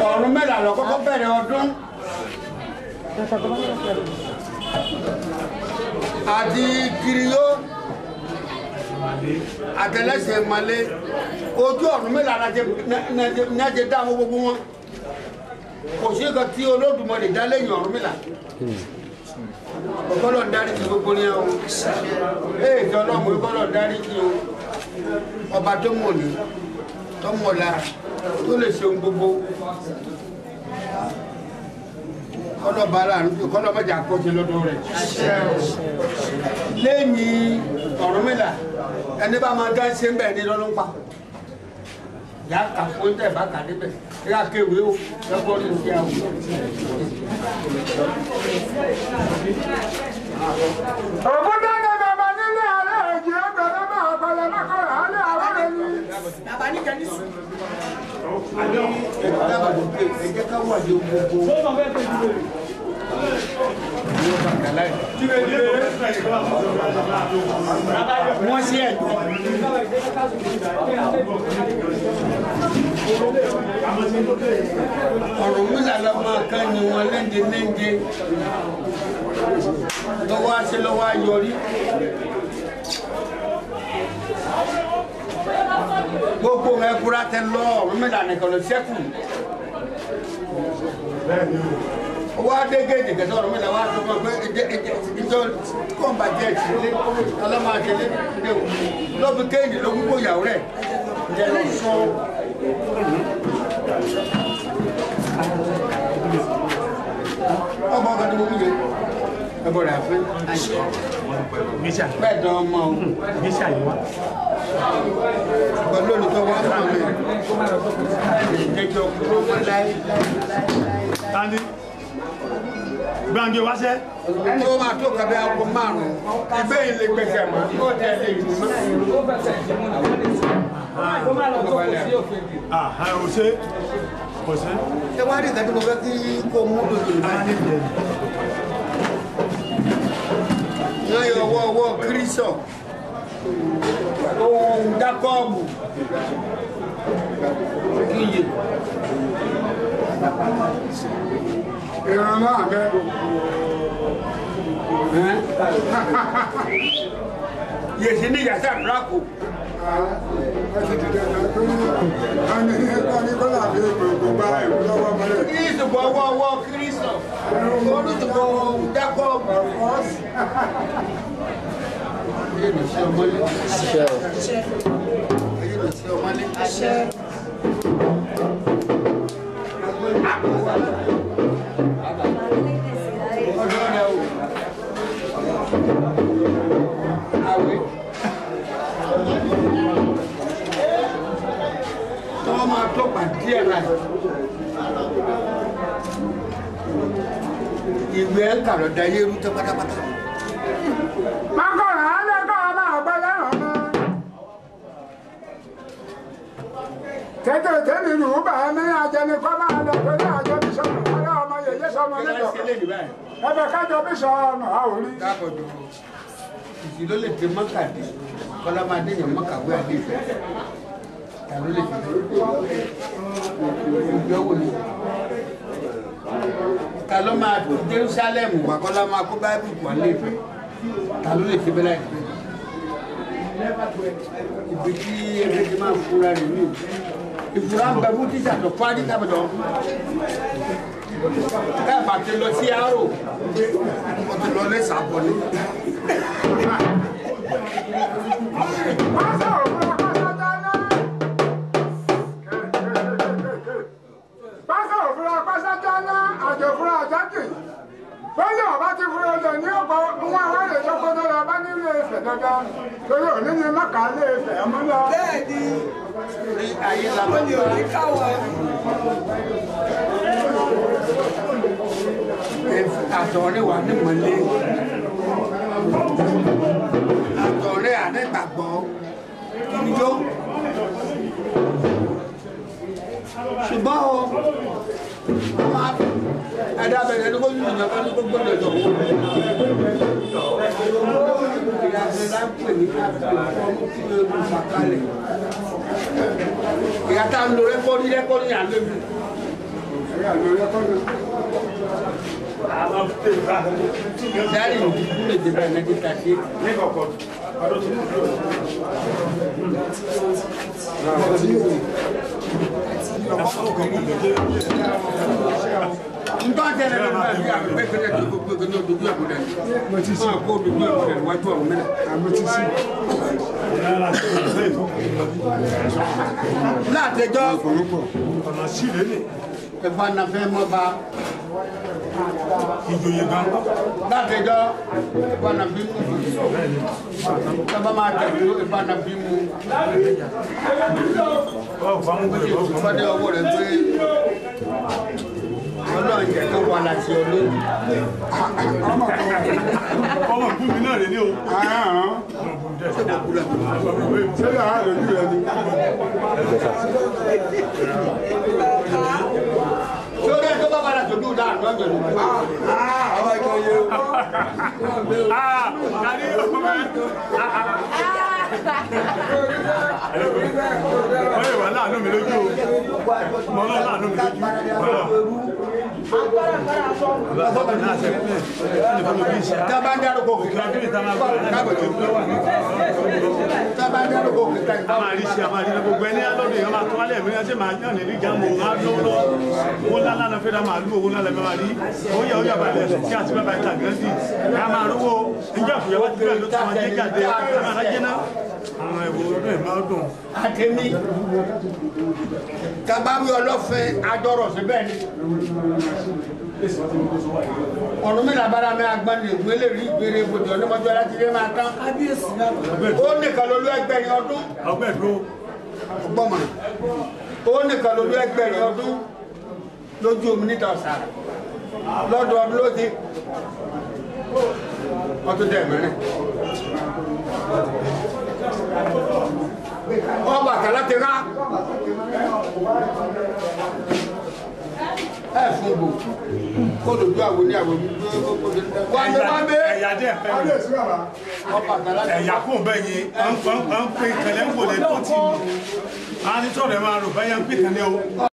Ọ̀run mẹ́ta lọ kọ́kọ́ bẹ̀rẹ̀ ọdún àti kiriyó àtẹlẹsẹ̀ malé ojú ọ̀run mẹ́ta nájẹ dáhùn gbogbo wọn kò sí nǹkan tí Olódùmarè dá lẹ́yìn ọ̀run mẹ́ta ọgọ́lọ̀ dárí ti gbogbo ní àwọn èèjọ ọlọ́mọ ọgọ́lọ̀ dárí ti ọba tó mọ̀ ní tó mọ̀ lára tó lè ṣe ohun gbogbo kọ́lọ̀ bá láàrin tó kọ́lọ̀ mẹ́jà kọ́jẹ lọ́dọ̀ rẹ̀ lẹ́yìn Ọ̀rúnmìlà ẹni bá máa dá ṣe ń bẹ̀ ní lọ́dún pa yà á kà fún tẹ̀ bá kà débẹ̀ yà á kéwèé o lọ́gbọ́n ní ìṣe àwọn. Ògùn dáná bàbá nílé ààrẹ èjì ọgbẹ̀rẹ̀ máa ọ̀pọ̀lọ̀ mọ́kànlá alẹ́ àwọn ẹni. Bàbá ní kẹ́ni sùn. Ẹ̀jẹ̀ ká wà ní gbogbo. Wọ́n sí ẹ̀dùn. Ọ̀rúnmìlà lọ́mọ kan ni wọ́n léńjẹ lọ́wọ́ àṣẹ lọ́wọ́ ayọrí. Gbogbo ẹ̀kúra tẹ lọ Ọ̀rúnmìlà nìkan lọ sẹ́kù. Wá dé géèjì kẹsàn Ọ̀rúnmìlà wá tó kọ́ pé ìjọ kọ́ńbà jẹ́ ìṣẹ̀lẹ̀ ọlọ́mọ àṣẹlẹ̀ lọ́bi kéèjì ló gbogbo ìyàwó rẹ̀ jẹ́ lọ sọ. Ọmọ ọkọ ni mo wúye ẹbọ rẹ̀ àfẹ́ bẹ́ẹ̀ dán ọmọ o pẹ̀lú olùtọ́ wá fún mi ìjẹjọ kúrò wọn láì. Gbàǹgbé wáṣẹ́. Tó máa tó kàbí aago márùn-ún ibẹ̀ yìí lè gbẹ̀sẹ̀ mọ́ kó tẹ̀ lè rí mọ́. Ò ṣe kò ṣe. Ṣé wàá rí ìtẹ́jú mo fẹ́ kí kó mú lòdì báyìí? Wọ́n yọ ọwọ́ kírísọ̀ ohun Jákọ́ọ̀bù kíyè ìran máa bẹ́ yèsí ní yàtọ̀ àdúrákò kírísìbọ̀ ọwọ́ kírísọ̀ olùsìbọ̀ dákọ̀ ayé lè ṣe ọmọlé ayé lè ṣe ọmọlé ọjọ́ rẹ̀ o àwẹ̀ tọ́wọ́ máa tó pàdé ẹ̀rà ìwé ẹ̀ka lọ́dá yé rú tẹ́ pátápátá. Mákọ̀rọ̀ alẹ́kọ̀ọ́ máa gbọ́ lẹ́rọ̀ mọ́. Tètè tèmi rù ú bàá ní ajẹnikọ́ máa lọ pé ní àjọ bí sọ́nù ọ̀rẹ́ ọmọ yẹyẹ sọmọ níjọ. Ẹbẹ̀ kájọ bí sọ́nù àwòrí. Dákọ̀jọ́ ìṣìló lè fi mọ́kàdé kọ́lá máa déyàn mọ́kàwé àdé ìfẹ́. Ta ló lè fi ìgbéwò ni? Ta ló máa tó Jerusalem wà kọ́lá máa kó báíbù wà lé ìfẹ́? Ta ló lè fi bẹ́lá ìfẹ́? Ibi tí ẹgbẹ́ ti máa fura rẹ̀ ní ìfura ń bẹ fún tíṣà tó fájí kábọ̀dọ̀. Káàbà ti lọ sí àárò, wọ́n ti lọ lé sàbọ̀ ní. Pásọ̀ òfurufú pásátá ná àjò fúra àjákè. Bọ́lá ọba ti fúra ọjọ́ ní ọ̀pọ̀ wọn àwọn èrè tó kó tó lọ bá nílé Ifẹ̀ dandan. Torí òní ni Mákà lé Ifẹ̀ ọmọ lọ. Bẹ́ẹ̀ni, Ní ayé la wọ́n ní òní káwọ́. àtọ̀rẹ́ wà ní mọ̀lẹ́. Àtọ̀rẹ́ àdẹ́gbàgbọ́ kíníjó. Ṣùgbọ́n o, ẹ̀dá bẹ̀rẹ̀ ní kó yìí ìjọba ní gbogbo ìjọ owó. Ìyàtọ̀ lápè ní àpò tí ó ń fàkálẹ̀. Ìyàtọ̀ ń lo rẹ́kọ́rí àlébù. Dari ìdíkú lè dé bẹ́ẹ̀ lẹ́dí tàṣí. Ntọ́ tẹ̀lé ló bá bí àwọn pẹ́pẹ́lẹ́ tó gbogbo ní ojú ẹ̀kúnlẹ̀ ní. Máa kó ojú ẹ̀kúnlẹ̀ níwájú ọ̀hún mẹ́lẹ̀. Látẹjọ́ ọ̀nà sí lélẹ̀ ẹ̀fọ́ nàfẹ́ mọ́ bá. ìjòyè gbangba Látẹjọ́ ẹ̀fọ́ nàbí mú. Sábà máa tẹ̀lé ẹ̀fọ́ nàbí mú. Ìfọ́dé ọwọ́ rẹ̀ pé Ọlọ́run jẹ́ kó wà láti olóyún. ọmọ ìbú mi náà rè ní o Ṣé yàrá lójú rẹ ni? Sórí ẹ̀ tó bá padà tó dùn dáa lọ́jọ́ ló. Àwọn ìkan yẹ o. kárí ọmọ wọ́n yẹ wà láàánú mi lójú o mọ́ lọ́ láàánú mi lójú ọ̀rọ̀ náà ṣe pé ẹnìkan ló bí ṣe Tá a bá ń dárúkọ òkè kí ni táwọn kábọ̀jọ́. Tá a bá ń dárúkọ òkè a máa rí ṣe a máa rí ṣe gbogbo ẹni lọ́dún yìí wọ́n máa tó wálé ẹ̀mí ẹ̀ṣẹ̀ máa yàn nílí ìjàmù máa lọ́wọ́ owó ńlá náà fẹ́ra máa lú owó ńlá lẹ́mẹ́ máa rí ó yà balẹ̀ ẹ̀sùn tí àti bàbá ìta gẹ́gẹ́ ká máa rówó ìjọ ìfìyàwó ti bẹ̀rẹ̀ ló ti wọn jẹ́ jáde ká máa rájẹ́ náà àwọn ẹ̀wọ̀ ọdún ẹ̀ máa dùn. Àtẹ̀mí kábàáwí ọlọ́fẹ́ adọ́rọ̀ síbẹ̀ ni. Ọ̀run mi làbára mi agbani ìgbélé rí ìgbére ibodè onímọ̀jọ́ láti lé máa tán. Kábíyèsí náà. Ó nìkan lolú ẹgbẹ̀rin ọdún. ọgbẹ́ dúró Ọgbọ́mọ̀. Ó nìkan lolú ẹgbẹ̀rin ọdún lójú omi níta ọ̀sà. Lọ́dọ̀ ọdún ló ti. Ọdún dẹ̀ mẹ́rin. Ọbàtálá ti rá. láì fún gbò kó lójú àwo ní àwo wà ní bá bẹ́ ẹ̀yà díẹ̀ fẹ́ mi ẹ̀yà kún bẹ́ẹ̀ yín ń pè kẹlẹ́ ń wò lẹ́ tó tì mí a ní sọ̀rọ̀ ẹ̀ máa rò bẹ́ẹ̀ yẹn ń pè kẹlẹ́ o.